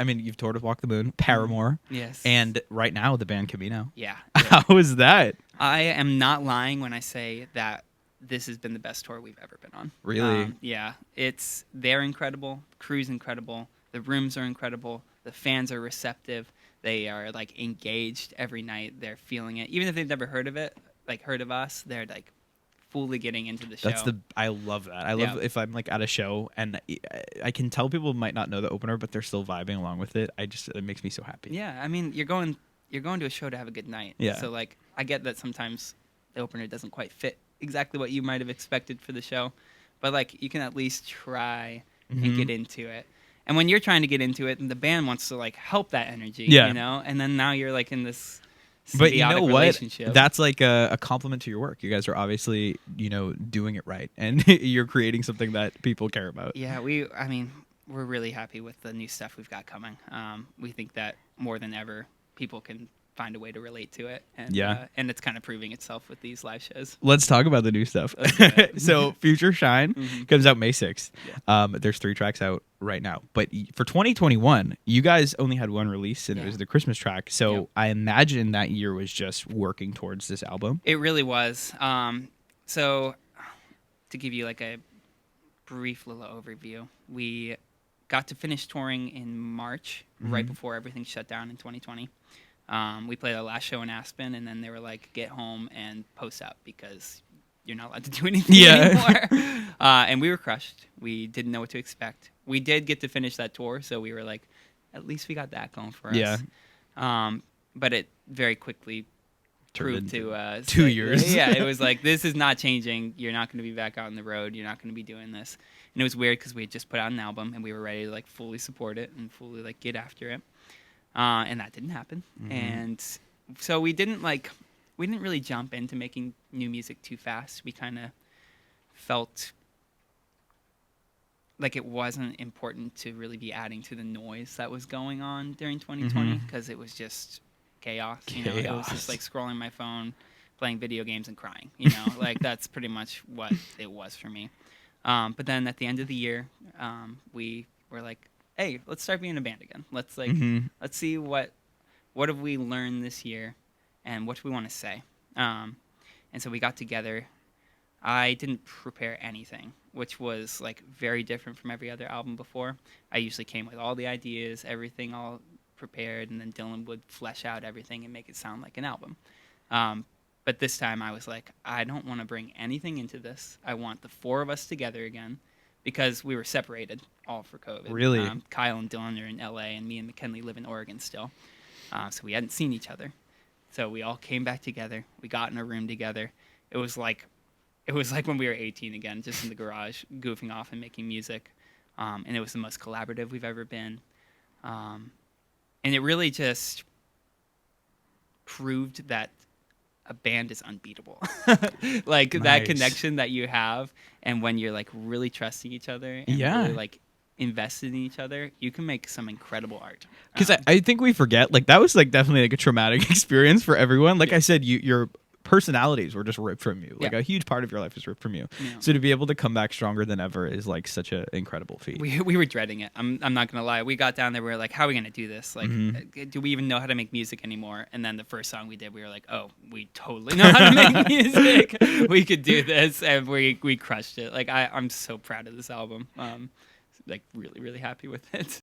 I mean, you've toured with Walk the Moon, Paramore, Yes. and right now the band Camino. Yeah. How is that? I am not lying when I say that this has been the best tour we've ever been on. Really? Yeah. They're incredible. Crew's incredible. The rooms are incredible. The fans are receptive. They are like engaged every night. They're feeling it. Even if they've never heard of it, like heard of us, they're like fully getting into the show. I love that. I love if I'm like at a show and I can tell people might not know the opener, but they're still vibing along with it. It makes me so happy. Yeah, I mean, you're going to a show to have a good night. Yeah. So like, I get that sometimes the opener doesn't quite fit exactly what you might have expected for the show, but like you can at least try and get into it. And when you're trying to get into it, and the band wants to like help that energy, you know, and then now you're like in this but you know what? relationship. That's like a compliment to your work. You guys are obviously, doing it right, and you're creating something that people care about. Yeah, I mean, we're really happy with the new stuff we've got coming. We think that more than ever, people can find a way to relate to it, and it's kind of proving itself with these live shows. Let's talk about the new stuff. So Future Shine comes out May 6th. Yeah. There's 3 tracks out right now, but for 2021 you guys only had one release, and it was the Christmas track, so I imagine that year was just working towards this album. It really was. So to give you like a brief little overview, we got to finish touring in March, right before everything shut down in 2020. We played our last show in Aspen, and then they were like, get home and post up because you're not allowed to do anything anymore. And we were crushed. We didn't know what to expect. We did get to finish that tour, so we were like, at least we got that going for us. Yeah. But it very quickly proved to 2 years. Yeah, it was like, this is not changing. You're not going to be back out on the road. You're not going to be doing this. And it was weird because we had just put out an album, and we were ready to like fully support it and fully like get after it. And that didn't happen. And so we didn't really jump into making new music too fast. We kind of felt like it wasn't important to really be adding to the noise that was going on during 2020 because it was just chaos. You know, it was just like scrolling my phone, playing video games and crying, like that's pretty much what it was for me. But then at the end of the year, we were like, hey, let's start being a band again. Let's let's see what have we learned this year, and what do we want to say. And so we got together. I didn't prepare anything, which was like very different from every other album before. I usually came with all the ideas, everything all prepared, and then Dylan would flesh out everything and make it sound like an album. But this time I was like, I don't want to bring anything into this. I want the 4 of us together again, because we were separated all for COVID. Really? Kyle and Dylan are in LA, and me and McKinley live in Oregon still. So we hadn't seen each other. So we all came back together. We got in a room together. It was like when we were 18 again, just in the garage, goofing off and making music. And it was the most collaborative we've ever been. And it really just proved that a band is unbeatable. Like that connection that you have, and when you're like really trusting each other and really like invested in each other, you can make some incredible art. Because I think we forget, like that was like definitely like a traumatic experience for everyone. Like I said, your personalities were just ripped from you. Like a huge part of your life was ripped from you. Yeah. So to be able to come back stronger than ever is like such an incredible feat. We were dreading it. I'm not gonna lie. We got down there. We were like, how are we gonna do this? Like, do we even know how to make music anymore? And then the first song we did, we were like, oh, we totally know how to make music. We could do this, and we crushed it. Like I'm so proud of this album. Like really, really happy with it.